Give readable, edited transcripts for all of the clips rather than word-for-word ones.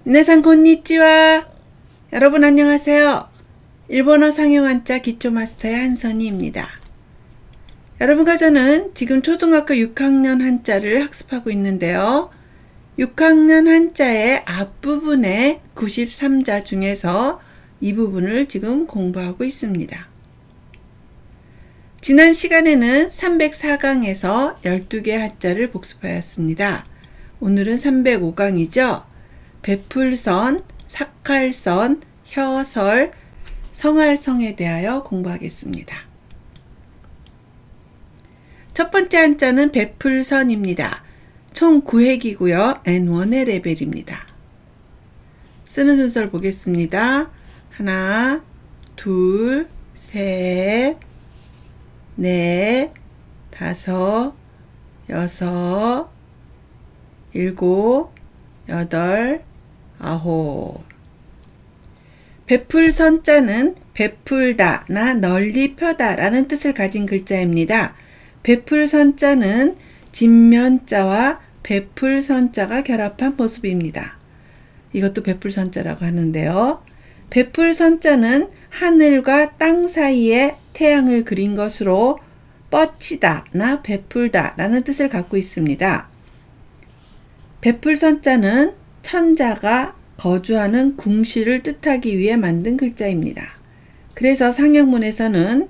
皆さん konnichiwa. 여러분 안녕하세요. 일본어 상용 한자 기초 마스터의 한선희입니다. 여러분과 저는 지금 초등학교 6학년 한자를 학습하고 있는데요. 6학년 한자의 앞부분의 93자 중에서 이 부분을 지금 공부하고 있습니다. 지난 시간에는 304강에서 12개 한자를 복습하였습니다. 오늘은 305강이죠. 베풀선, 삭할선, 혀설, 성할성에 대하여 공부하겠습니다. 첫 번째 한자는 베풀선입니다. 총 9획이고요. N1의 레벨입니다. 쓰는 순서를 보겠습니다. 하나, 둘, 셋, 넷, 다섯, 여섯, 일곱, 여덟, 아홉. 베풀선자는 베풀다나 널리 펴다 라는 뜻을 가진 글자입니다. 베풀선자는 진면자와 베풀선자가 결합한 모습입니다. 이것도 베풀선자라고 하는데요. 베풀선자는 하늘과 땅 사이에 태양을 그린 것으로 뻗치다나 베풀다 라는 뜻을 갖고 있습니다. 베풀선자는 천자가 거주하는 궁시를 뜻하기 위해 만든 글자입니다. 그래서 상형문에서는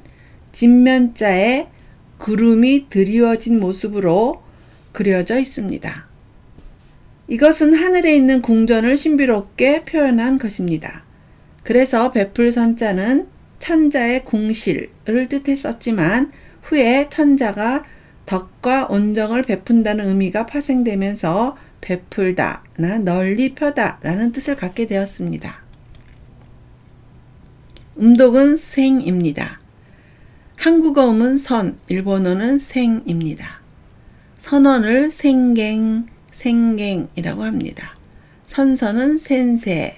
진면자에 구름이 드리워진 모습으로 그려져 있습니다. 이것은 하늘에 있는 궁전을 신비롭게 표현한 것입니다. 그래서 베풀선자는 천자의 궁실을 뜻했었지만 후에 천자가 덕과 온정을 베푼다는 의미가 파생되면서 베풀다나 널리 펴다 라는 뜻을 갖게 되었습니다. 음독은 생입니다. 한국어 음은 선, 일본어는 생입니다. 선언을 생갱, 생갱이라고 합니다. 선서는 센세,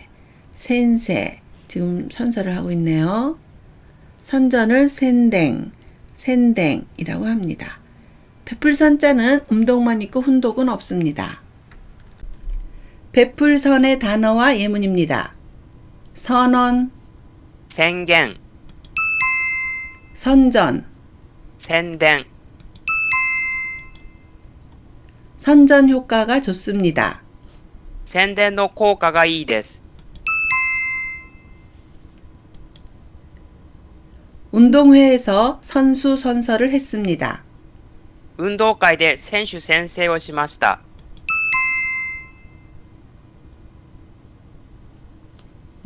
센세, 지금 선서를 하고 있네요. 선전을 센댕, 센댕이라고 합니다. 베풀선자는 음독만 있고 훈독은 없습니다. 베풀선의 단어와 예문입니다. 선언,宣言 선전, 宣伝 선전 효과가 좋습니다. 宣伝の効果がいいです。 운동회에서 선수 선서를 했습니다. 運動会で選手宣誓をしました。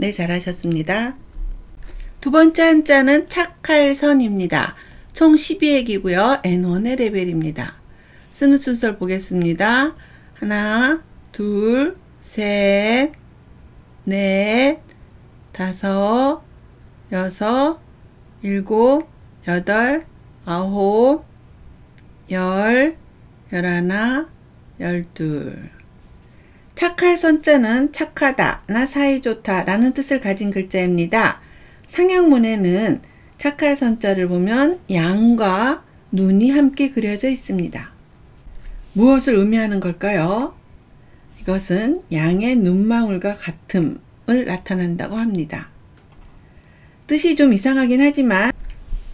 네, 잘하셨습니다. 두 번째 한자는 착할선입니다. 총 12획이고요. N1의 레벨입니다. 쓰는 순서를 보겠습니다. 하나, 둘, 셋, 넷, 다섯, 여섯, 일곱, 여덟, 아홉, 열, 열하나, 열둘. 착할선자는 착하다나 사이좋다 라는 뜻을 가진 글자입니다. 상형문에는 착할선자를 보면 양과 눈이 함께 그려져 있습니다. 무엇을 의미하는 걸까요? 이것은 양의 눈망울과 같음을 나타낸다고 합니다. 뜻이 좀 이상하긴 하지만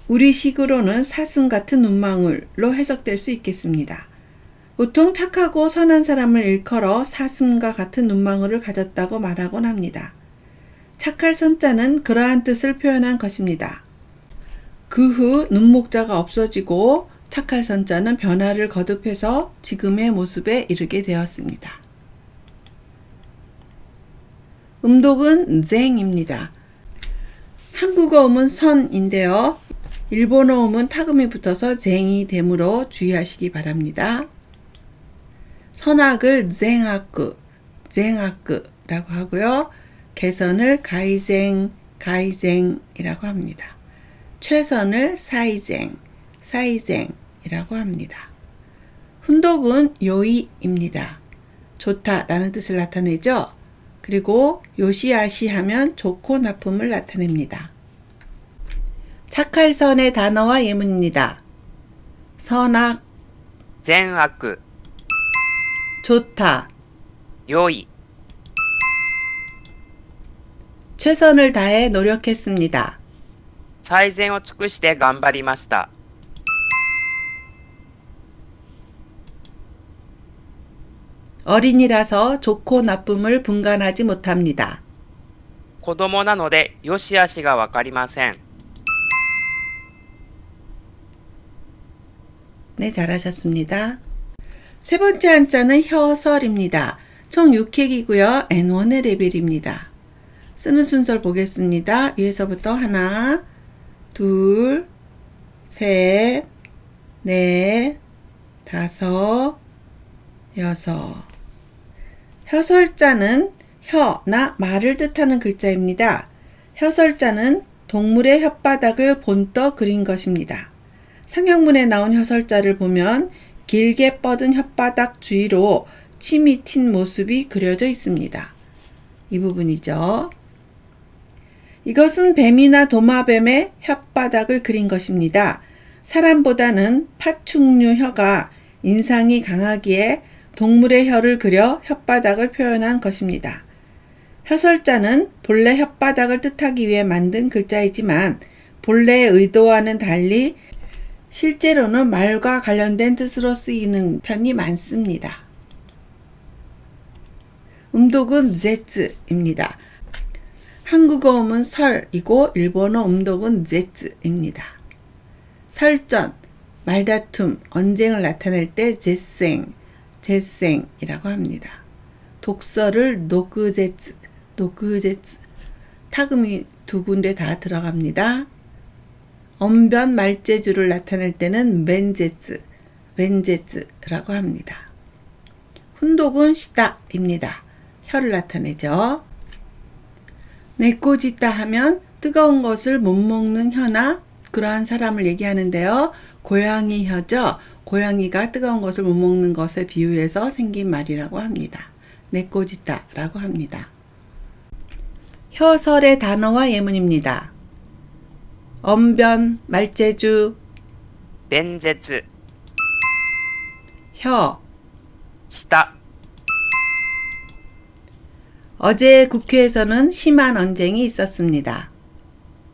우리식으로는 사슴 같은 눈망울로 해석될 수 있겠습니다. 보통 착하고 선한 사람을 일컬어 사슴과 같은 눈망울을 가졌다고 말하곤 합니다. 착할선자는 그러한 뜻을 표현한 것입니다. 그 후 눈목자가 없어지고 착할선자는 변화를 거듭해서 지금의 모습에 이르게 되었습니다. 음독은 쟁입니다. 한국어 음은 선인데요. 일본어 음은 타금이 붙어서 쟁이 되므로 주의하시기 바랍니다. 선악을 쟁악구, 쟁악구라고 하고요. 개선을 가이쟁, 가이쟁이라고 합니다. 최선을 사이쟁, 사이쟁이라고 합니다. 훈독은 요이입니다. 좋다라는 뜻을 나타내죠. 그리고 요시아시 하면 좋고 나쁨을 나타냅니다. 착할선의 단어와 예문입니다. 선악, 善悪 좋다, 良い 최선을 다해 노력했습니다. 最善を尽くして頑張りました。 어린이라서 좋고 나쁨을 분간하지 못합니다. 子供なので良し悪しがわかりません。 네, 잘하셨습니다. 세 번째 한자는 혀설입니다. 총 6획이고요. N1의 레벨입니다. 쓰는 순서를 보겠습니다. 위에서부터 하나, 둘, 셋, 넷, 다섯, 여섯. 혀설자는 혀나 말을 뜻하는 글자입니다. 혀설자는 동물의 혓바닥을 본떠 그린 것입니다. 상형문에 나온 혀설자를 보면 길게 뻗은 혓바닥 주위로 침이 튄 모습이 그려져 있습니다. 이 부분이죠. 이것은 뱀이나 도마뱀의 혓바닥을 그린 것입니다. 사람보다는 파충류 혀가 인상이 강하기에 동물의 혀를 그려 혓바닥을 표현한 것입니다. 혀설자는 본래 혓바닥을 뜻하기 위해 만든 글자이지만 본래의 의도와는 달리 실제로는 말과 관련된 뜻으로 쓰이는 편이 많습니다. 음독은 제츠입니다. 한국어 음은 설이고 일본어 음독은 제츠입니다. 설전, 말다툼, 언쟁을 나타낼 때 제생이라고 합니다. 독설을 노크제츠, 타금이 두 군데 다 들어갑니다. 언변, 말재주를 나타낼 때는 웬제츠라고 합니다. 훈독은 시다입니다. 혀를 나타내죠. 네꼬지다 하면 뜨거운 것을 못 먹는 혀나 그러한 사람을 얘기하는데요. 고양이 혀죠. 고양이가 뜨거운 것을 못 먹는 것에 비유해서 생긴 말이라고 합니다. 네꼬지다라고 합니다. 혀설의 단어와 예문입니다. 언변, 말재주, 弁舌、 혀. 舌、 어제 국회에서는 심한 언쟁이 있었습니다.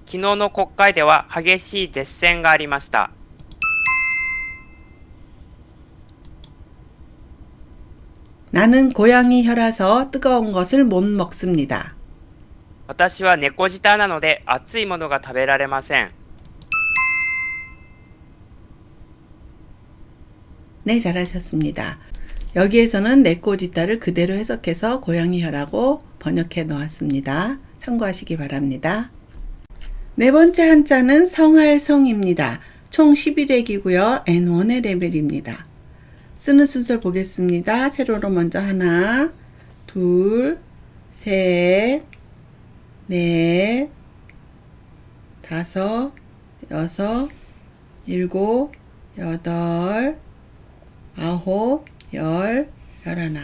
昨日の国会では激しい舌戦がありました。 나는 고양이 혀라서 뜨거운 것을 못 먹습니다. 私は猫舌なので熱いものが食べられません。 네, 잘하셨습니다. 여기에서는 네꼬지다를 그대로 해석해서 고양이 혀라고 번역해 놓았습니다. 참고하시기 바랍니다. 네 번째 한자는 성할성입니다. 총 11획이고요. N1의 레벨입니다. 쓰는 순서를 보겠습니다. 세로로 먼저 하나, 둘, 셋, 넷, 다섯, 여섯, 일곱, 여덟, 아홉, 열, 열하나.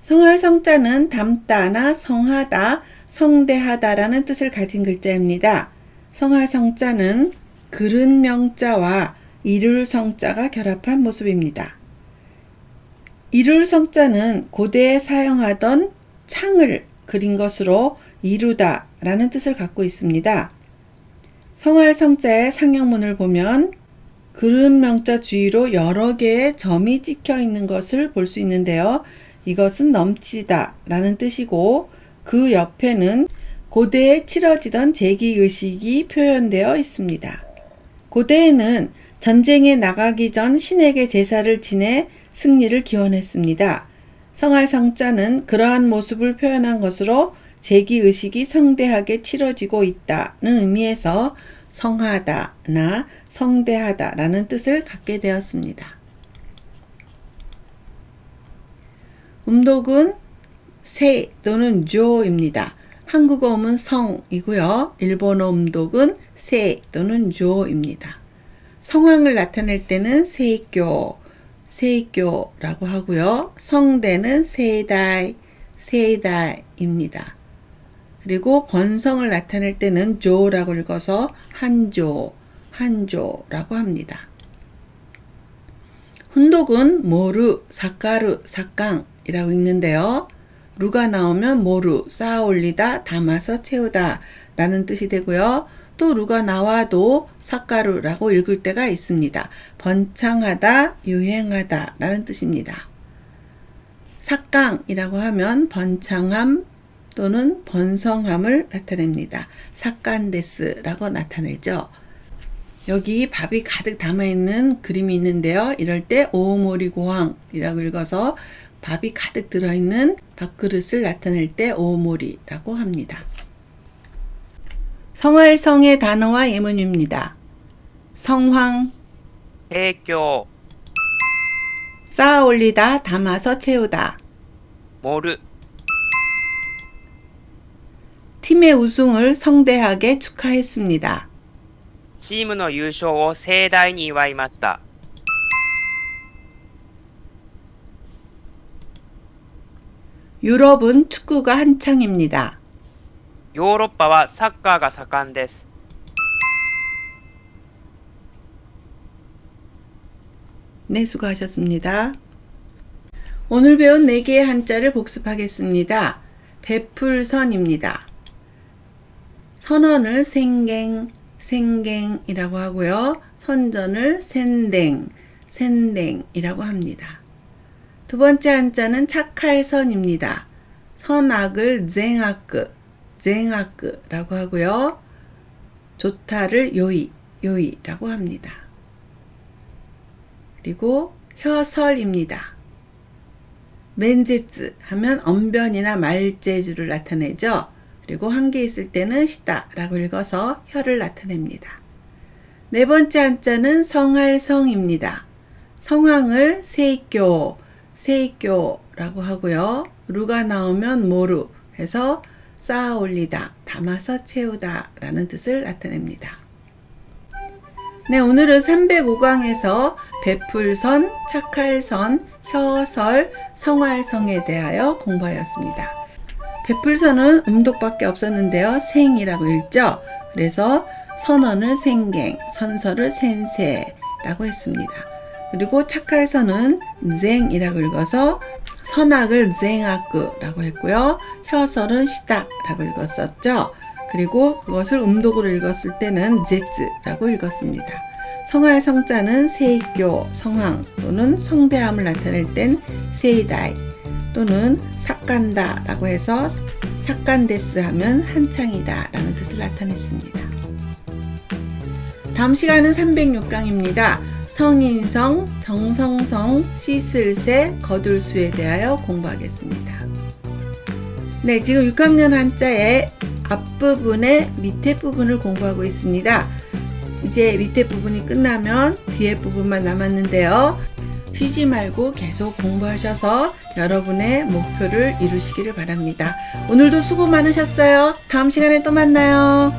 성할성자는 담다나 성하다, 성대하다라는 뜻을 가진 글자입니다. 성할성자는 그른 명자와 이룰 성자가 결합한 모습입니다. 이룰 성자는 고대에 사용하던 창을 그린 것으로 이루다 라는 뜻을 갖고 있습니다. 성할성자의 상형문을 보면 그른 명자 주위로 여러 개의 점이 찍혀 있는 것을 볼 수 있는데요. 이것은 넘치다 라는 뜻이고 그 옆에는 고대에 치러지던 제기의식이 표현되어 있습니다. 고대에는 전쟁에 나가기 전 신에게 제사를 지내 승리를 기원했습니다. 성할성자는 그러한 모습을 표현한 것으로 제기의식이 성대하게 치러지고 있다는 의미에서 성하다나 성대하다라는 뜻을 갖게 되었습니다. 음독은 세 또는 조입니다. 한국어 음은 성이고요. 일본어 음독은 세 또는 조입니다. 성황을 나타낼 때는 세교라고 하고요. 성대는 세다입니다. 그리고 번성을 나타낼 때는 조라고 읽어서 한조라고 합니다. 훈독은 모르, 사까르, 사깡이라고 읽는데요. 루가 나오면 모루, 쌓아 올리다, 담아서 채우다 라는 뜻이 되고요. 또 루가 나와도 삿가루라고 읽을 때가 있습니다. 번창하다, 유행하다 라는 뜻입니다. 삿강이라고 하면 번창함 또는 번성함을 나타냅니다. 삿간데스라고 나타내죠. 여기 밥이 가득 담아있는 그림이 있는데요. 이럴 때 오오모리 고항이라고 읽어서 밥이 가득 들어있는 밥그릇을 나타낼 때 오오모리라고 합니다. 성할성의 단어와 예문입니다. 성황, 提供、 쌓아 올리다, 담아서 채우다. 盛る、 팀의 우승을 성대하게 축하했습니다. チームの優勝を盛大に祝いました。 유럽은 축구가 한창입니다. ヨーロッパはサッカーが盛んです。 네, 수고하셨습니다. 오늘 배운 4개의 한자를 복습하겠습니다. 베풀선입니다. 선언을 생갱이라고 하고요. 선전을 센댕이라고 합니다. 두 번째 한자는 착할선입니다. 선악을 쟁악라고 하고요. 좋다를 요이라고 합니다. 그리고 혀설입니다. 맨제츠 하면 언변이나 말재주를 나타내죠. 그리고 한 개 있을 때는 시다라고 읽어서 혀를 나타냅니다. 네 번째 한자는 성할성입니다. 성황을 세이교라고 하고요. 루가 나오면 모루 해서 쌓아 올리다, 담아서 채우다 라는 뜻을 나타냅니다. 네, 오늘은 305강에서 베풀선, 착할선, 혀설, 성할성에 대하여 공부하였습니다. 베풀선은 음독밖에 없었는데요. 생이라고 읽죠. 그래서 선언을 생갱, 선설을 센세라고 했습니다. 그리고 착할선은 쟁이라고 읽어서 선악을 쟁악라고 했고요. 혀설은 시다라고 읽었었죠. 그리고 그것을 음독으로 읽었을 때는 제츠라고 읽었습니다. 성할 성자는 세이교, 성황 또는 성대함을 나타낼 땐 세이다이 또는 삭간다라고 해서 삭간데스 하면 한창이다 라는 뜻을 나타냈습니다. 다음 시간은 306강입니다. 성인성, 정성성, 씻을새, 거둘수에 대하여 공부하겠습니다. 네, 지금 6학년 한자의 앞부분에 밑에 부분을 공부하고 있습니다. 이제 밑에 부분이 끝나면 뒤에 부분만 남았는데요. 쉬지 말고 계속 공부하셔서 여러분의 목표를 이루시기를 바랍니다. 오늘도 수고 많으셨어요. 다음 시간에 또 만나요.